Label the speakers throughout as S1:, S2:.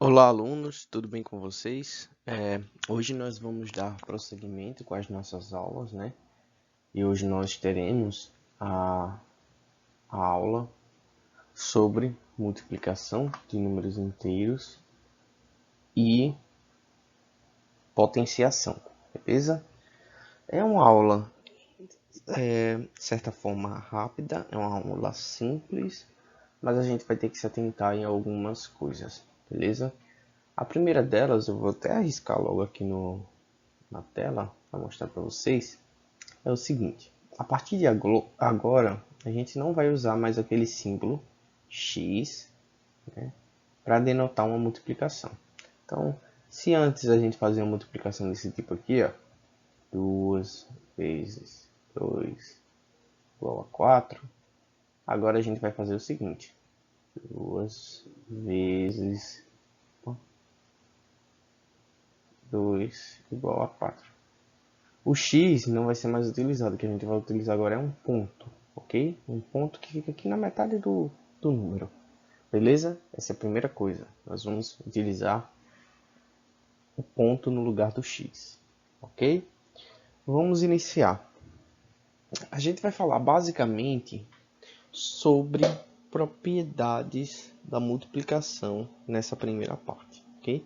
S1: Olá, alunos, tudo bem com vocês? Hoje nós vamos dar prosseguimento com as nossas aulas, né? E hoje nós teremos a aula sobre multiplicação de números inteiros e potenciação, beleza? É uma aula, de certa forma, rápida, é uma aula simples, mas a gente vai ter que se atentar em algumas coisas, beleza? A primeira delas, eu vou até arriscar logo aqui na tela para mostrar para vocês, é o seguinte: a partir de agora a gente não vai usar mais aquele símbolo x, né, para denotar uma multiplicação. Então, se antes a gente fazia uma multiplicação desse tipo aqui, ó, 2 vezes 2 igual a 4, agora a gente vai fazer o seguinte: 2 vezes 2 igual a 4. O x não vai ser mais utilizado, o que a gente vai utilizar agora é um ponto, ok? Um ponto que fica aqui na metade do número, beleza? Essa é a primeira coisa, nós vamos utilizar o ponto no lugar do x, ok? Vamos iniciar. A gente vai falar basicamente sobre propriedades da multiplicação nessa primeira parte, ok?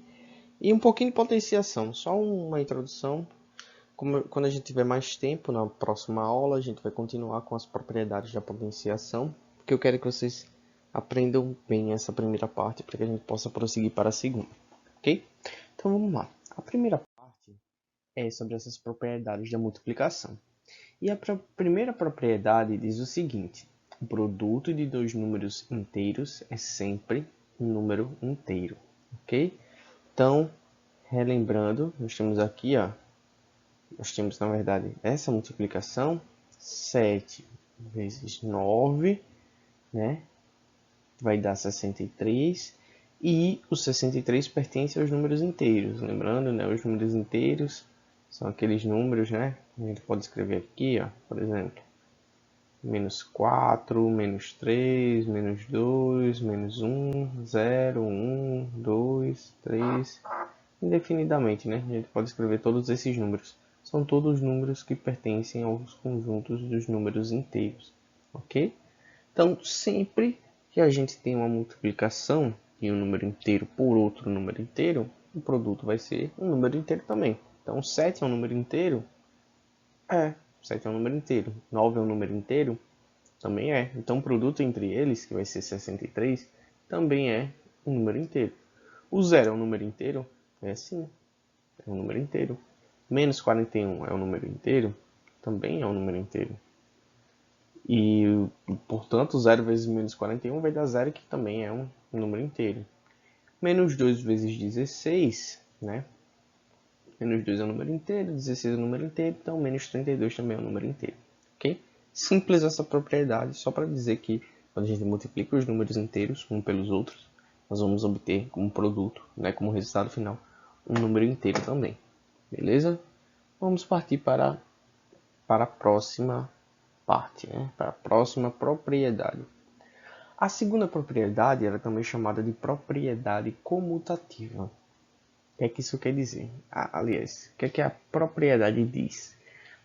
S1: E um pouquinho de potenciação, só uma introdução. Quando a gente tiver mais tempo, na próxima aula, a gente vai continuar com as propriedades da potenciação, porque eu quero que vocês aprendam bem essa primeira parte, para que a gente possa prosseguir para a segunda, ok? Então vamos lá. A primeira parte é sobre essas propriedades da multiplicação. E a primeira propriedade diz o seguinte: o produto de dois números inteiros é sempre um número inteiro, ok? Então, relembrando, nós temos aqui, ó, nós temos, na verdade, essa multiplicação, 7 vezes 9, né? Vai dar 63. E o 63 pertence aos números inteiros. Lembrando, né? Os números inteiros são aqueles números, né? A gente pode escrever aqui, ó, por exemplo, menos 4, menos 3, menos 2, menos 1, 0, 1, 2, 3, indefinidamente, né? A gente pode escrever todos esses números. São todos números que pertencem aos conjuntos dos números inteiros, ok? Então, sempre que a gente tem uma multiplicação de um número inteiro por outro número inteiro, o produto vai ser um número inteiro também. Então, 7 é um número inteiro? É, 7 é um número inteiro. 9 é um número inteiro? Também é. Então, o produto entre eles, que vai ser 63, também é um número inteiro. O zero é um número inteiro? É sim, é um número inteiro. Menos 41 é um número inteiro? Também é um número inteiro. E, portanto, 0 vezes menos 41 vai dar 0, que também é um número inteiro. Menos 2 vezes 16, né? Menos 2 é um número inteiro, 16 é um número inteiro, então menos 32 também é um número inteiro. Ok? Simples essa propriedade, só para dizer que quando a gente multiplica os números inteiros um pelos outros, nós vamos obter como produto, né, como resultado final, um número inteiro também. Beleza? Vamos partir para a próxima parte, né? Para a próxima propriedade. A segunda propriedade era também chamada de propriedade comutativa. O que é que isso quer dizer? Aliás, o que é que a propriedade diz?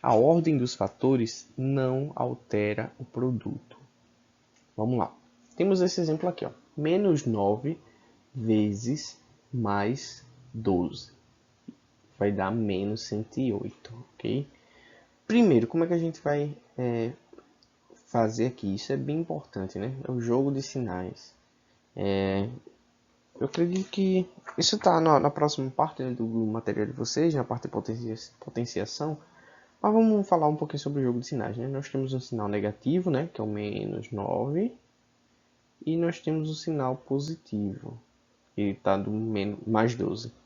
S1: A ordem dos fatores não altera o produto. Vamos lá. Temos esse exemplo aqui, ó. Menos 9 vezes mais 12 vai dar menos 108, ok? Primeiro, como é que a gente vai fazer aqui? Isso é bem importante, né? É o jogo de sinais. Eu acredito que isso está na próxima parte, né, do material de vocês, na parte de potenciação. Mas vamos falar um pouquinho sobre o jogo de sinais, né? Nós temos um sinal negativo, né, que é o menos 9. E nós temos o sinal positivo, que está do mais 12.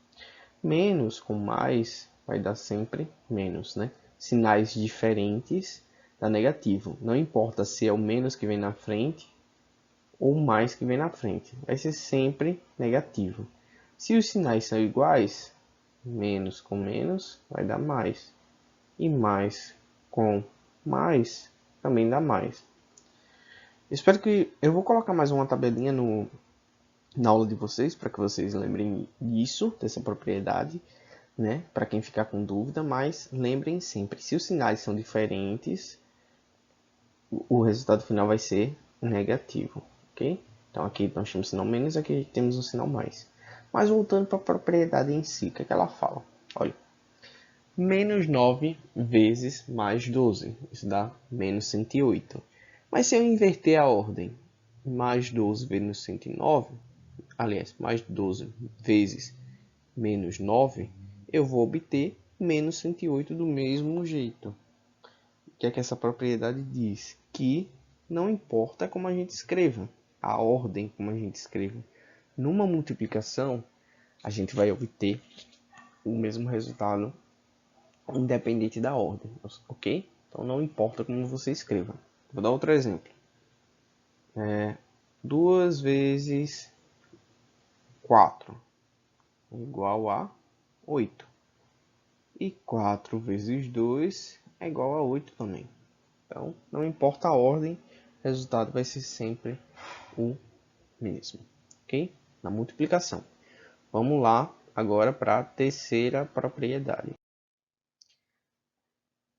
S1: Menos com mais vai dar sempre menos, né? Sinais diferentes dá negativo. Não importa se é o menos que vem na frente ou mais que vem na frente. Vai ser sempre negativo. Se os sinais são iguais, menos com menos vai dar mais. E mais com mais também dá mais. Espero que... Eu vou colocar mais uma tabelinha na aula de vocês, para que vocês lembrem disso, dessa propriedade, né? Para quem ficar com dúvida, mas lembrem sempre, se os sinais são diferentes, o resultado final vai ser negativo, ok? Então aqui nós temos sinal menos, aqui temos um sinal mais. Mas voltando para a propriedade em si, o que é que ela fala? Olha, menos 9 vezes mais 12, isso dá menos 108. Mas se eu inverter a ordem, mais 12 vezes 109, aliás, mais 12 vezes menos 9, eu vou obter menos 108 do mesmo jeito. O que é que essa propriedade diz? Que não importa como a gente escreva, a ordem como a gente escreva. Numa multiplicação, a gente vai obter o mesmo resultado independente da ordem, ok? Então não importa como você escreva. Vou dar outro exemplo. 2 vezes 4 é igual a 8. E 4 vezes 2 é igual a 8 também. Então, não importa a ordem, o resultado vai ser sempre o mesmo, ok? Na multiplicação. Vamos lá agora para a terceira propriedade.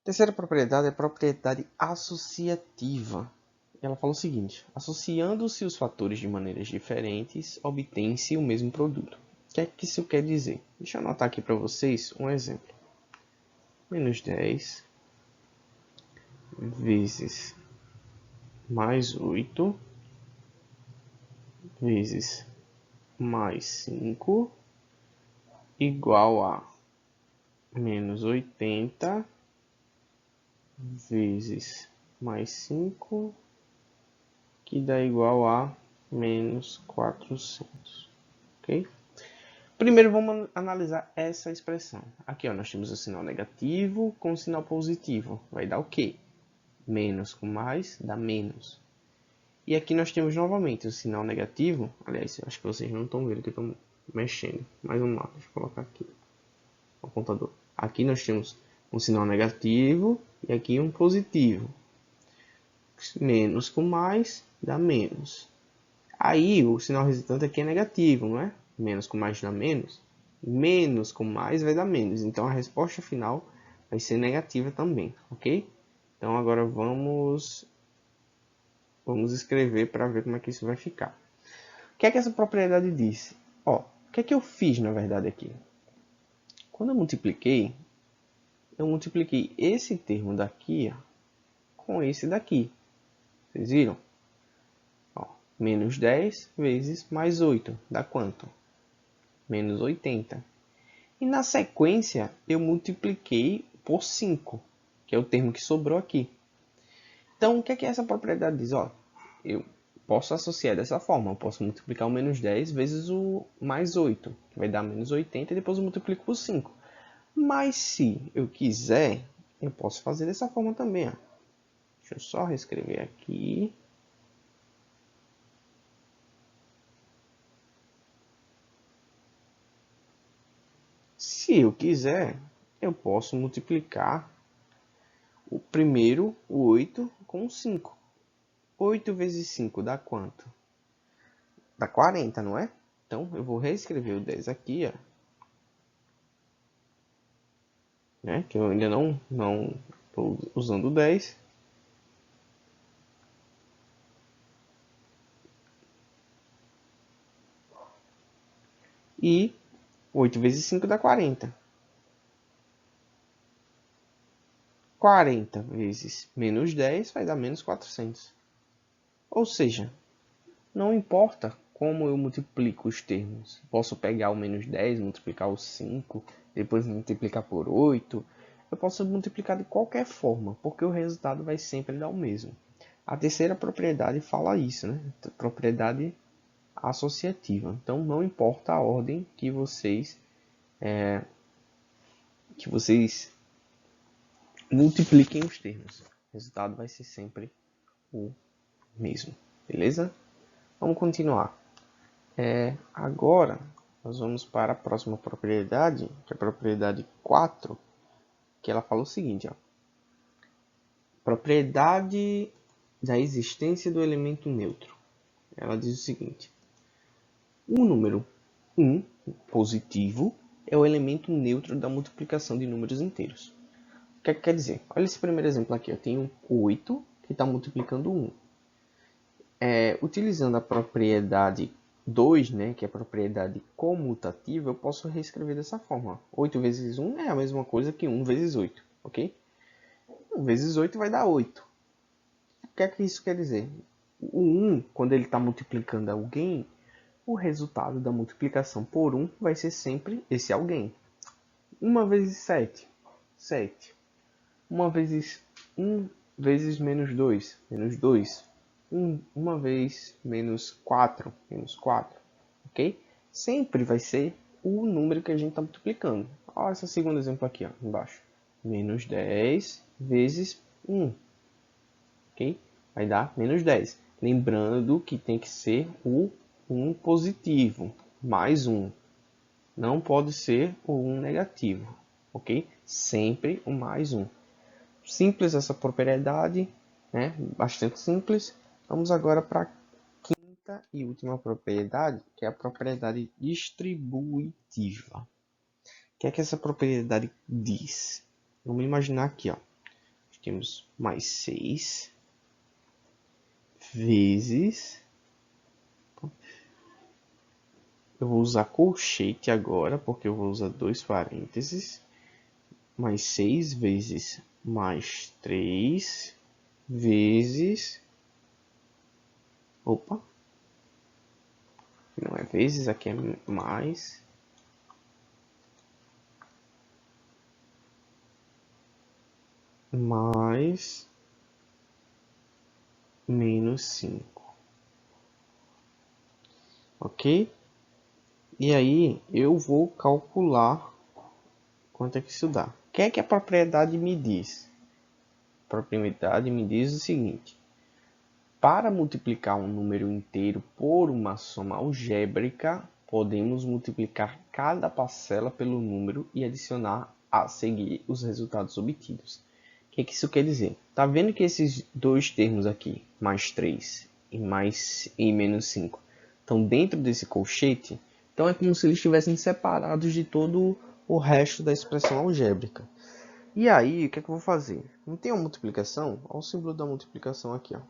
S1: A terceira propriedade é a propriedade associativa. Ela fala o seguinte: associando-se os fatores de maneiras diferentes, obtém-se o mesmo produto. O que é que isso quer dizer? Deixa eu anotar aqui para vocês um exemplo. Menos 10 vezes mais 8 vezes mais 5 igual a menos 80 vezes mais 5, que dá igual a menos 400. Ok? Primeiro vamos analisar essa expressão. Aqui ó, nós temos o sinal negativo com o sinal positivo. Vai dar o quê? Menos com mais dá menos. E aqui nós temos novamente o sinal negativo. Aliás, acho que vocês não estão vendo que eu estou mexendo. Mas vamos lá, deixa eu colocar aqui o contador. Aqui nós temos um sinal negativo e aqui um positivo. Menos com mais dá menos. Aí o sinal resultante aqui é negativo, não é? Menos com mais dá menos. Menos com mais vai dar menos. Então a resposta final vai ser negativa também, ok? Então agora vamos escrever para ver como é que isso vai ficar. O que é que essa propriedade diz? Ó, o que é que eu fiz na verdade aqui? Quando eu multipliquei esse termo daqui ó, com esse daqui. Vocês viram? Ó, menos 10 vezes mais 8 dá quanto? Menos 80. E na sequência eu multipliquei por 5, que é o termo que sobrou aqui. Então o que é que essa propriedade diz? Ó, eu posso associar dessa forma. Eu posso multiplicar o menos 10 vezes o mais 8, que vai dar menos 80, e depois eu multiplico por 5. Mas se eu quiser, eu posso fazer dessa forma também. Ó. Deixa eu só reescrever aqui. Se eu quiser, eu posso multiplicar o primeiro, o 8, com 5. 8 vezes 5 dá quanto? Dá 40, não é? Então, eu vou reescrever o 10 aqui, ó. Né? Que eu ainda não estou usando o 10. E 8 vezes 5 dá 40. 40 vezes menos 10 vai dar menos 400. Ou seja, não importa como eu multiplico os termos. Posso pegar o menos 10, multiplicar o 5, depois multiplicar por 8. Eu posso multiplicar de qualquer forma, porque o resultado vai sempre dar o mesmo. A terceira propriedade fala isso, né? Propriedade associativa. Então, não importa a ordem que vocês multipliquem os termos. O resultado vai ser sempre o mesmo. Beleza? Vamos continuar. Agora, nós vamos para a próxima propriedade, que é a propriedade 4, que ela fala o seguinte. Ó, propriedade da existência do elemento neutro. Ela diz o seguinte. O número 1, positivo, é o elemento neutro da multiplicação de números inteiros. O que é que quer dizer? Olha esse primeiro exemplo aqui. Eu tenho 8 que está multiplicando 1. Utilizando a propriedade 2, né, que é a propriedade comutativa, eu posso reescrever dessa forma. 8 vezes 1 é a mesma coisa que 1 vezes 8, ok? 1 vezes 8 vai dar 8. O que é que isso quer dizer? O 1, quando ele está multiplicando alguém, o resultado da multiplicação por 1 vai ser sempre esse alguém. 1 vezes 7, 7. 1 vezes 1 vezes menos 2, menos 2. 1 vez menos 4, menos 4. Ok? Sempre vai ser o número que a gente está multiplicando. Olha esse segundo exemplo aqui, ó, embaixo. Menos 10 vezes 1. Ok? Vai dar menos 10. Lembrando que tem que ser o 1 positivo, mais 1. Não pode ser o 1 negativo. Ok? Sempre o mais 1. Simples essa propriedade, né? Bastante simples. Vamos agora para a quinta e última propriedade, que é a propriedade distributiva. O que é que essa propriedade diz? Vamos imaginar aqui, ó. Temos mais 6 vezes... Eu vou usar colchete agora, porque eu vou usar dois parênteses. Mais 6 vezes mais 3 vezes... Opa! Não é vezes, aqui é mais. Mais menos 5. Ok? E aí eu vou calcular quanto é que isso dá. O que é que a propriedade me diz? A propriedade me diz o seguinte. Para multiplicar um número inteiro por uma soma algébrica, podemos multiplicar cada parcela pelo número e adicionar a seguir os resultados obtidos. O que isso quer dizer? Tá vendo que esses dois termos aqui, mais 3 e menos 5, estão dentro desse colchete? Então é como se eles estivessem separados de todo o resto da expressão algébrica. E aí, o que é que eu vou fazer? Não tem uma multiplicação? Olha o símbolo da multiplicação aqui, ó.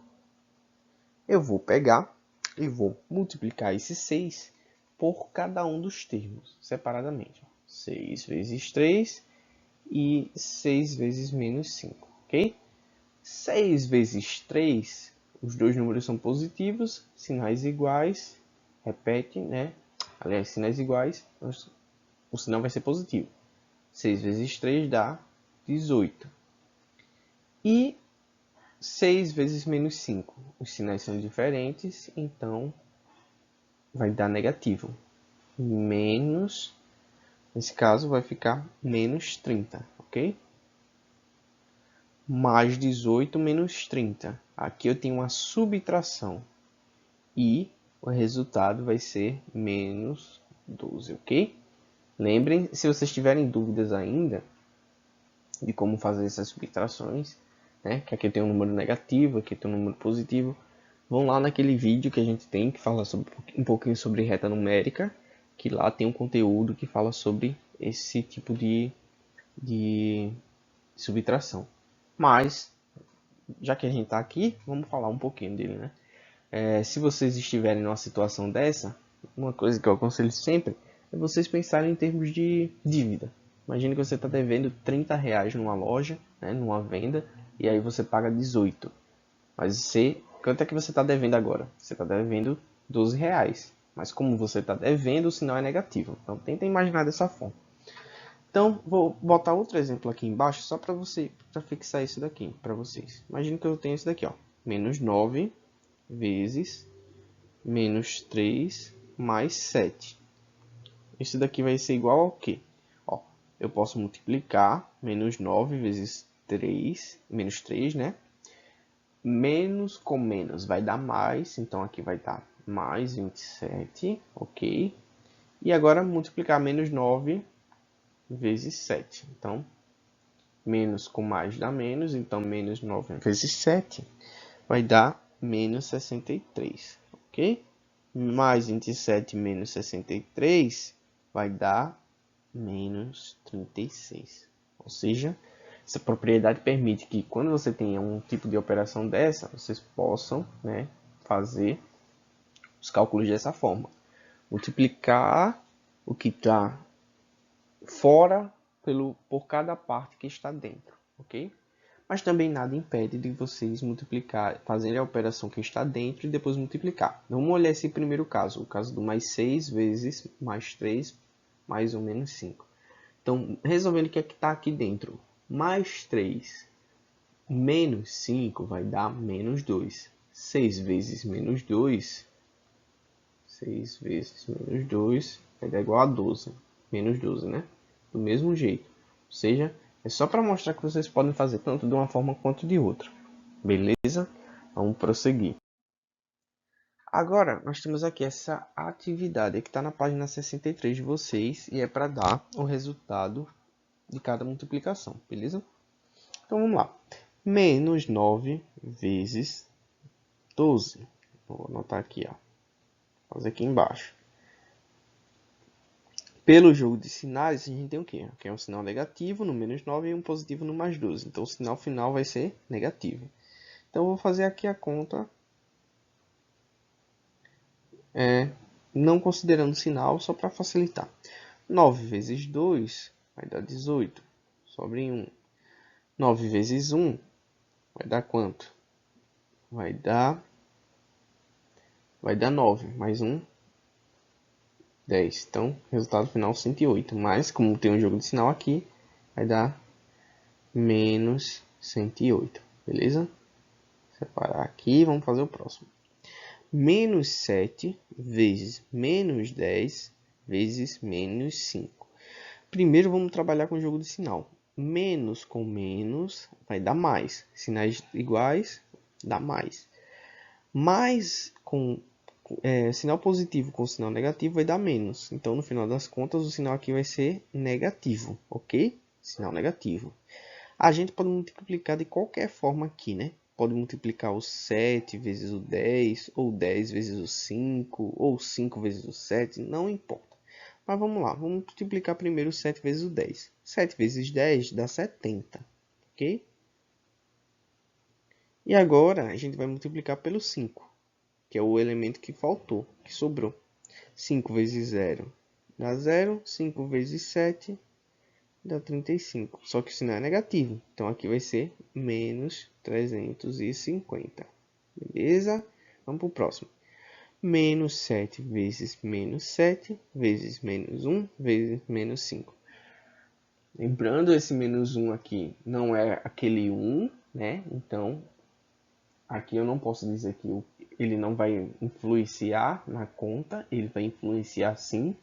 S1: Eu vou pegar e vou multiplicar esse 6 por cada um dos termos, separadamente. 6 vezes 3 e 6 vezes menos 5, ok? 6 vezes 3, os dois números são positivos, sinais iguais, repete, né? Aliás, sinais iguais, o sinal vai ser positivo. 6 vezes 3 dá 18. E 6 vezes menos 5. Os sinais são diferentes, então vai dar negativo. Menos, nesse caso vai ficar menos 30, ok? Mais 18 menos 30. Aqui eu tenho uma subtração. E o resultado vai ser menos 12, ok? Lembrem, se vocês tiverem dúvidas ainda de como fazer essas subtrações, né? Que aqui tem um número negativo, aqui tem um número positivo. Vão lá naquele vídeo que a gente tem, que fala sobre, um pouquinho sobre reta numérica, que lá tem um conteúdo que fala sobre esse tipo de subtração. Mas, já que a gente está aqui, vamos falar um pouquinho dele, né? Se vocês estiverem numa situação dessa, uma coisa que eu aconselho sempre é vocês pensarem em termos de dívida. Imagine que você está devendo R$30 numa loja, né, numa venda, e aí você paga 18. Mas quanto é que você está devendo agora? Você está devendo R$12. Mas como você está devendo, o sinal é negativo. Então tenta imaginar dessa forma. Então vou botar outro exemplo aqui embaixo só para fixar isso daqui para vocês. Imagine que eu tenho esse daqui, ó, menos 9 vezes menos 3 mais 7. Esse daqui vai ser igual ao quê? Ó, eu posso multiplicar menos 9 vezes 3, menos 3, né? Menos com menos vai dar mais, então aqui vai dar mais 27, ok? E agora multiplicar menos 9 vezes 7. Então, menos com mais dá menos, então menos 9 vezes 7 vai dar menos 63, ok? mais 27 menos 63 vai dar menos 36. Ou seja, essa propriedade permite que quando você tenha um tipo de operação dessa, vocês possam, né, fazer os cálculos dessa forma. Multiplicar o que está fora por cada parte que está dentro, ok? Mas também nada impede de vocês multiplicar, fazerem a operação que está dentro e depois multiplicar. Vamos olhar esse primeiro caso, o caso do mais 6 vezes mais 3 mais ou menos 5. Então, resolvendo o que é que está aqui dentro. Mais 3 menos 5 vai dar menos 2. 6 vezes menos 2, 6 vezes menos 2 vai dar igual a 12. Menos 12, né? Do mesmo jeito. Ou seja, é só para mostrar que vocês podem fazer tanto de uma forma quanto de outra. Beleza? Vamos prosseguir. Agora, nós temos aqui essa atividade que está na página 63 de vocês e é para dar o resultado de cada multiplicação, beleza? Então, vamos lá. Menos 9 vezes 12. Vou anotar aqui, ó. Vou fazer aqui embaixo. Pelo jogo de sinais, a gente tem o quê? Aqui é um sinal negativo no menos 9 e um positivo no mais 12. Então, o sinal final vai ser negativo. Então, eu vou fazer aqui a conta, não considerando o sinal, só para facilitar. 9 vezes 2 vai dar 18, sobre 1. 9 vezes 1 vai dar quanto? Vai dar 9, mais 1, 10. Então, resultado final 108. Mas, como tem um jogo de sinal aqui, vai dar menos 108. Beleza? Separar aqui, vamos fazer o próximo. Menos 7 vezes menos 10 vezes menos 5. Primeiro, vamos trabalhar com o jogo de sinal. Menos com menos vai dar mais. Sinais iguais, dá mais. Mais com sinal positivo com sinal negativo vai dar menos. Então, no final das contas, o sinal aqui vai ser negativo, ok? Sinal negativo. A gente pode multiplicar de qualquer forma aqui, né? Pode multiplicar o 7 vezes o 10, ou 10 vezes o 5, ou 5 vezes o 7, não importa. Mas vamos lá, vamos multiplicar primeiro o 7 vezes o 10. 7 vezes 10 dá 70, ok? E agora a gente vai multiplicar pelo 5, que é o elemento que faltou, que sobrou. 5 vezes 0 dá 0, 5 vezes 7 dá 35. Só que o sinal é negativo, então aqui vai ser menos 350. Beleza? Vamos para o próximo. Menos 7 vezes menos 7 vezes menos 1 vezes menos 5. Lembrando, esse menos 1 aqui não é aquele 1, né? Então, aqui eu não posso dizer que ele não vai influenciar na conta, ele vai influenciar sim,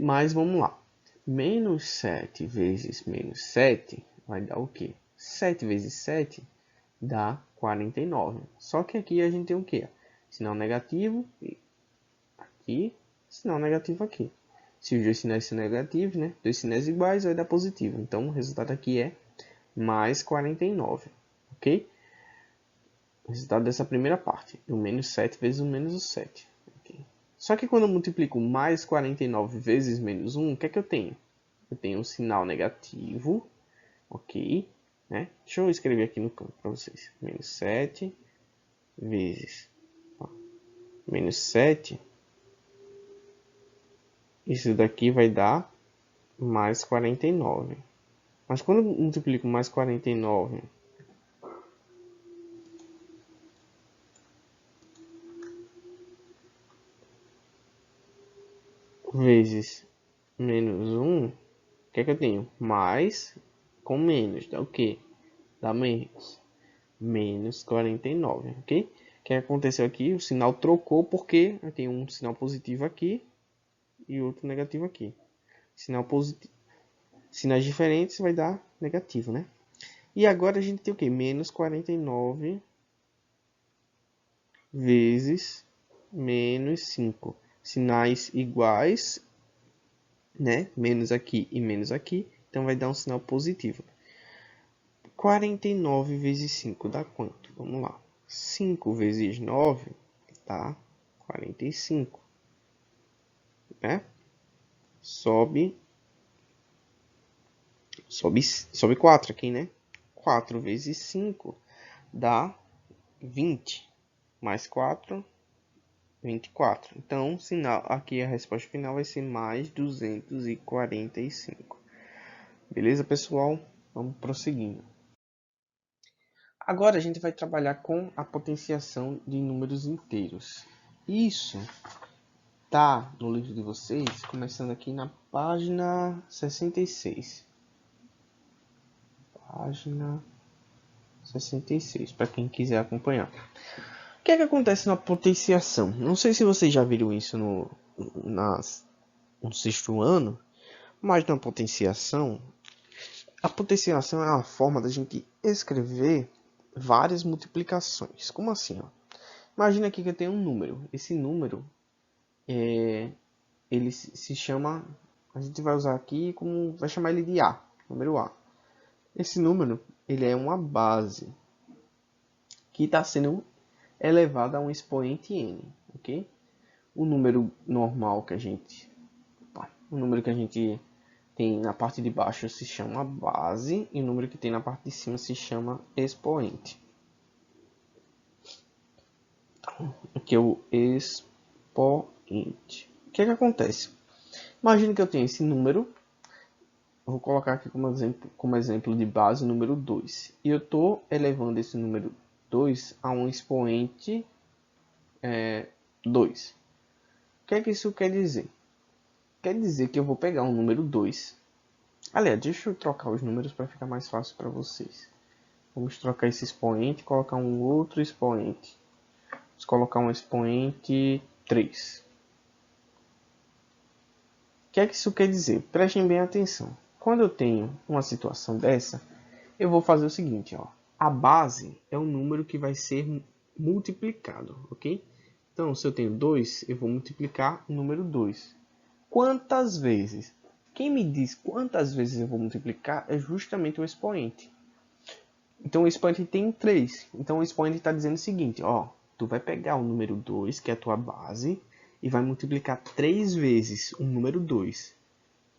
S1: mas vamos lá. Menos 7 vezes menos 7 vai dar o quê? 7 vezes 7 dá 49. Só que aqui a gente tem o quê? Sinal negativo aqui, sinal negativo aqui. Se os dois sinais são negativos, né? Dois sinais iguais vai dar positivo. Então, o resultado aqui é mais 49, ok? O resultado dessa primeira parte, do menos 7 vezes o menos o 7. Okay. Só que quando eu multiplico mais 49 vezes menos 1, o que é que eu tenho? Eu tenho um sinal negativo, ok? Né? Deixa eu escrever aqui no campo para vocês. Menos 7 vezes menos 7. Isso daqui vai dar mais 49. Mas quando eu multiplico mais 49 vezes menos 1, o que é que eu tenho? Mais com menos, dá o quê? Dá menos. Menos 49, ok? O que aconteceu aqui? O sinal trocou porque eu tenho um sinal positivo aqui e outro negativo aqui. Sinal positivo. Sinais diferentes vai dar negativo, né? E agora a gente tem o quê? Menos 49 vezes menos 5. Sinais iguais, né? Menos aqui e menos aqui. Então vai dar um sinal positivo. 49 vezes 5 dá quanto? Vamos lá. 5 vezes 9 dá 45, né? Sobe 4 aqui, né? 4 vezes 5 dá 20. Mais 4, 24. Então, sinal, aqui a resposta final vai ser mais 245. Beleza, pessoal? Vamos prosseguindo. Agora a gente vai trabalhar com a potenciação de números inteiros. Isso tá no livro de vocês, começando aqui na página 66. Página 66, para quem quiser acompanhar. O que é que acontece na potenciação? Não sei se vocês já viram isso no sexto ano, mas na potenciação, a potenciação é uma forma da gente escrever várias multiplicações. Como assim? Ó? Imagina aqui que eu tenho um número. Esse número, ele se chama, a gente vai usar aqui como, vai chamar ele de A, número A. Esse número, ele é uma base que está sendo elevada a um expoente n, ok? O número normal que a gente, o número que a gente tem na parte de baixo se chama base e o número que tem na parte de cima se chama expoente. Aqui é o expoente. O que é que acontece? Imagine que eu tenho esse número, vou colocar aqui como exemplo de base o número 2. E eu estou elevando esse número 2 a um expoente 2. O que é que isso quer dizer? Quer dizer que eu vou pegar um número 2. Aliás, deixa eu trocar os números para ficar mais fácil para vocês. Vamos trocar esse expoente e colocar um outro expoente. Vamos colocar um expoente 3. O que é que isso quer dizer? Prestem bem atenção. Quando eu tenho uma situação dessa, eu vou fazer o seguinte, ó. A base é o número que vai ser multiplicado, ok? Então, se eu tenho 2, eu vou multiplicar o número 2. Quantas vezes? Quem me diz quantas vezes eu vou multiplicar é justamente o expoente. Então, o expoente tem 3. Então, o expoente está dizendo o seguinte, ó. Tu vai pegar o número 2, que é a tua base, e vai multiplicar 3 vezes o número 2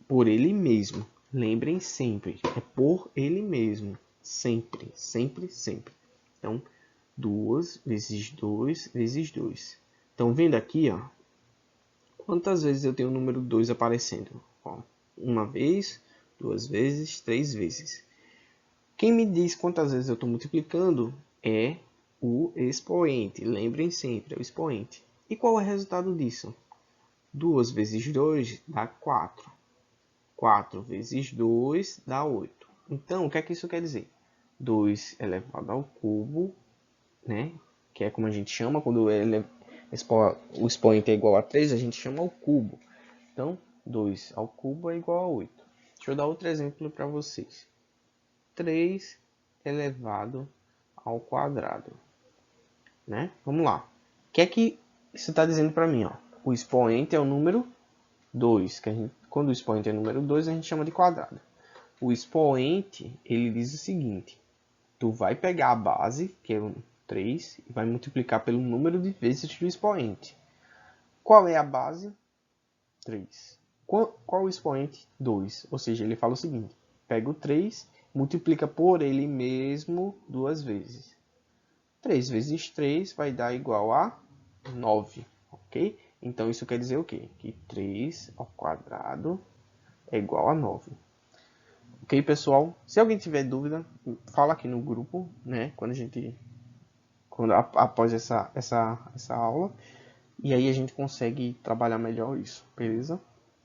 S1: por ele mesmo. Lembrem sempre, é por ele mesmo. Sempre, sempre, sempre. Então, 2 vezes 2 vezes 2. Então, vendo aqui, ó, quantas vezes eu tenho o número 2 aparecendo? Ó, uma vez, duas vezes, 3 vezes. Quem me diz quantas vezes eu estou multiplicando é o expoente. Lembrem sempre, é o expoente. E qual é o resultado disso? 2 vezes 2 dá 4. 4 vezes 2 dá 8. Então, o que é que isso quer dizer? 2 elevado ao cubo, né? Que é como a gente chama quando o expoente é igual a 3, a gente chama ao cubo. Então, 2 ao cubo é igual a 8. Deixa eu dar outro exemplo para vocês. 3 elevado ao quadrado, né? Vamos lá. O que é que isso está dizendo para mim? Ó? O expoente é o número 2. Quando o expoente é o número 2, a gente chama de quadrado. O expoente, ele diz o seguinte. Tu vai pegar a base, que é o 3, e vai multiplicar pelo número de vezes do expoente. Qual é a base? 3. Qual o expoente? 2. Ou seja, ele fala o seguinte. Pega o 3, multiplica por ele mesmo 2 vezes. 3 vezes 3 vai dar igual a 9, ok? Então, isso quer dizer o quê? Que 3 ao quadrado é igual a 9. Ok, pessoal? Se alguém tiver dúvida, fala aqui no grupo, né? Após essa aula. E aí a gente consegue trabalhar melhor isso, beleza?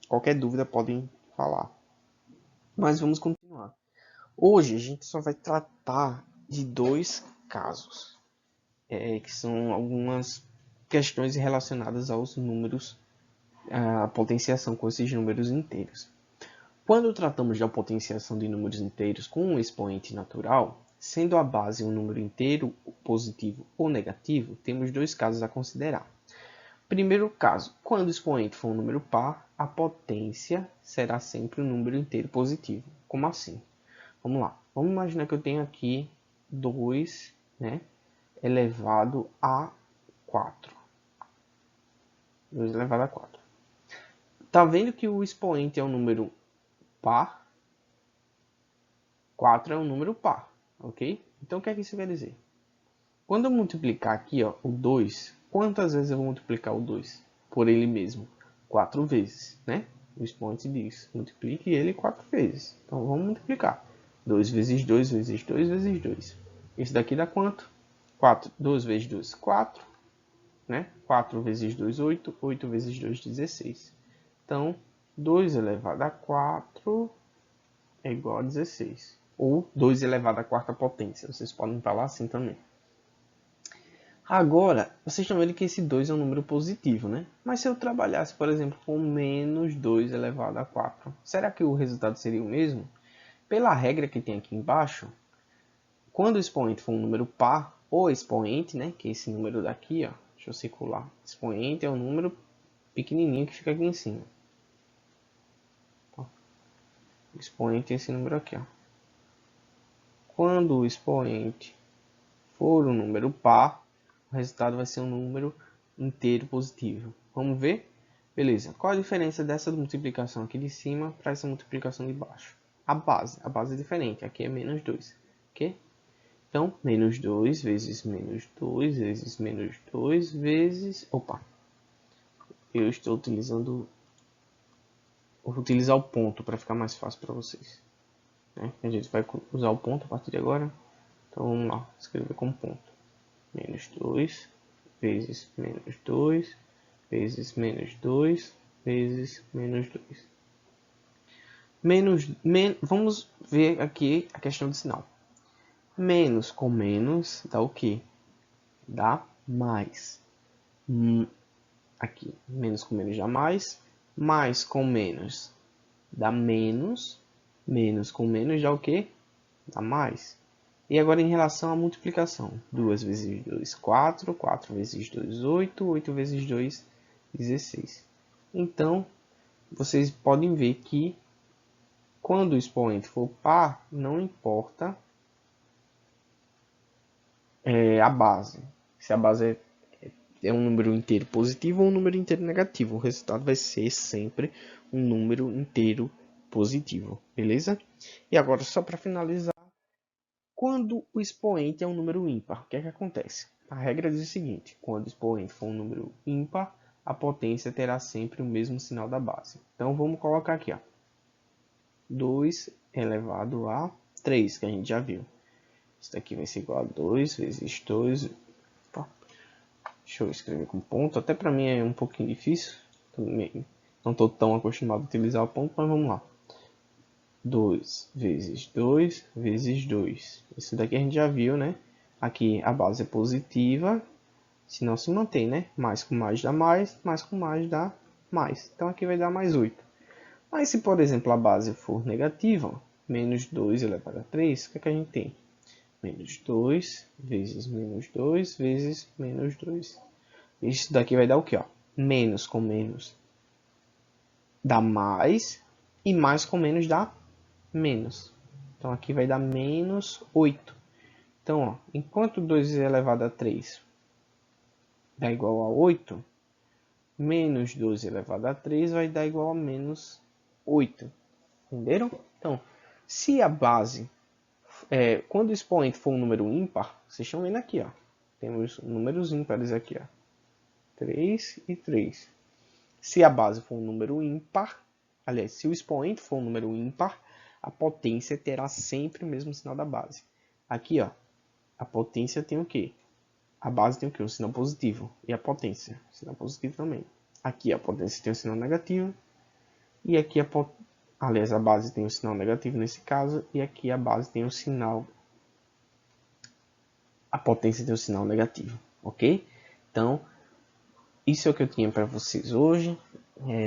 S1: Qualquer dúvida podem falar. Mas vamos continuar. Hoje a gente só vai tratar de 2 casos, que são algumas questões relacionadas aos números, a potenciação com esses números inteiros. Quando tratamos da potenciação de números inteiros com um expoente natural, sendo a base um número inteiro, positivo ou negativo, temos 2 casos a considerar. Primeiro caso, quando o expoente for um número par, a potência será sempre um número inteiro positivo. Como assim? Vamos lá. Vamos imaginar que eu tenho aqui 2, né, elevado a 4. 2 elevado a 4. Tá vendo que o expoente é um número par? 4 é um número par, ok? Então o que é que isso quer dizer? Quando eu multiplicar aqui, ó, o 2, quantas vezes eu vou multiplicar o 2? Por ele mesmo? 4 vezes, né? O expoente diz, multiplique ele 4 vezes. Então vamos multiplicar. 2 vezes 2 vezes 2 vezes 2. Esse daqui dá quanto? 4. 2 vezes 2, 4. Né? 4 vezes 2, 8. 8 vezes 2, 16. Então, 2 elevado a 4 é igual a 16. Ou 2 elevado à quarta potência. Vocês podem falar assim também. Agora, vocês estão vendo que esse 2 é um número positivo, né? Mas se eu trabalhasse, por exemplo, com menos 2 elevado a 4, será que o resultado seria o mesmo? Pela regra que tem aqui embaixo, quando o expoente for um número par, ou expoente, né? Que é esse número daqui, ó. Deixa eu circular. Expoente é um número pequenininho que fica aqui em cima. O expoente é esse número aqui, ó. Quando o expoente for um número par, o resultado vai ser um número inteiro positivo. Vamos ver? Beleza. Qual a diferença dessa multiplicação aqui de cima para essa multiplicação de baixo? A base é diferente. Aqui é menos 2. Ok? Então, menos 2 vezes menos 2 vezes menos 2 vezes... Opa! Eu estou utilizando... Vou utilizar o ponto para ficar mais fácil para vocês. Né? A gente vai usar o ponto a partir de agora. Então, vamos lá. Escrever como ponto. Menos 2 vezes menos 2 vezes menos 2 vezes menos 2. Vamos ver aqui a questão de sinal. Menos com menos dá o quê? Dá mais. Aqui, menos com menos dá mais. Mais com menos dá menos. Menos com menos dá o quê? Dá mais. E agora em relação à multiplicação. 2 vezes 2, 4. 4 vezes 2, 8. 8 vezes 2, 16. Então, vocês podem ver que quando o expoente for par, não importa a base. Se a base é um número inteiro positivo ou um número inteiro negativo. O resultado vai ser sempre um número inteiro positivo. Beleza? E agora, só para finalizar. Quando o expoente é um número ímpar, o que é que acontece? A regra diz o seguinte: quando o expoente for um número ímpar, a potência terá sempre o mesmo sinal da base. Então vamos colocar aqui, ó, 2 elevado a 3, que a gente já viu. Isso daqui vai ser igual a 2 vezes 2. Opa. Deixa eu escrever com ponto. Até para mim é um pouquinho difícil. Não estou tão acostumado a utilizar o ponto, mas vamos lá. 2 vezes 2 vezes 2. Isso daqui a gente já viu, né? Aqui a base é positiva, se não se mantém, né? Mais com mais dá mais, mais com mais dá mais. Então aqui vai dar mais 8. Mas se, por exemplo, a base for negativa, menos 2 elevado a 3, o que é que a gente tem? Menos 2 vezes menos 2 vezes menos 2. Isso daqui vai dar o quê? Ó? Menos com menos dá mais, e mais com menos dá menos. Então aqui vai dar menos 8. Então, ó, enquanto 2 elevado a 3 dá igual a 8, menos 12 elevado a 3 vai dar igual a menos 8. Entenderam? Então, se a base, quando o expoente for um número ímpar, vocês estão vendo aqui, ó, temos números ímpares aqui, ó, 3 e 3. Se a base for um número ímpar, aliás, se o expoente for um número ímpar, a potência terá sempre o mesmo sinal da base. Aqui, ó, a potência tem o quê? A base tem o quê? Um sinal positivo. E a potência? Sinal positivo também. Aqui a potência tem um sinal negativo. E aqui aliás, a base tem um sinal negativo nesse caso. E aqui a base tem um sinal... A potência tem um sinal negativo. Ok? Então, isso é o que eu tinha para vocês hoje.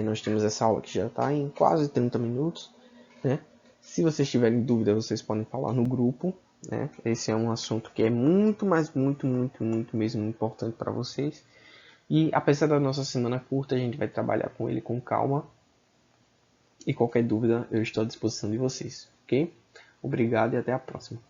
S1: Nós temos essa aula que já está em quase 30 minutos. Né? Se vocês tiverem dúvida, vocês podem falar no grupo. Né? Esse é um assunto que é muito, mas muito mesmo importante para vocês. E apesar da nossa semana curta, a gente vai trabalhar com ele com calma. E qualquer dúvida, eu estou à disposição de vocês. Ok? Obrigado e até a próxima.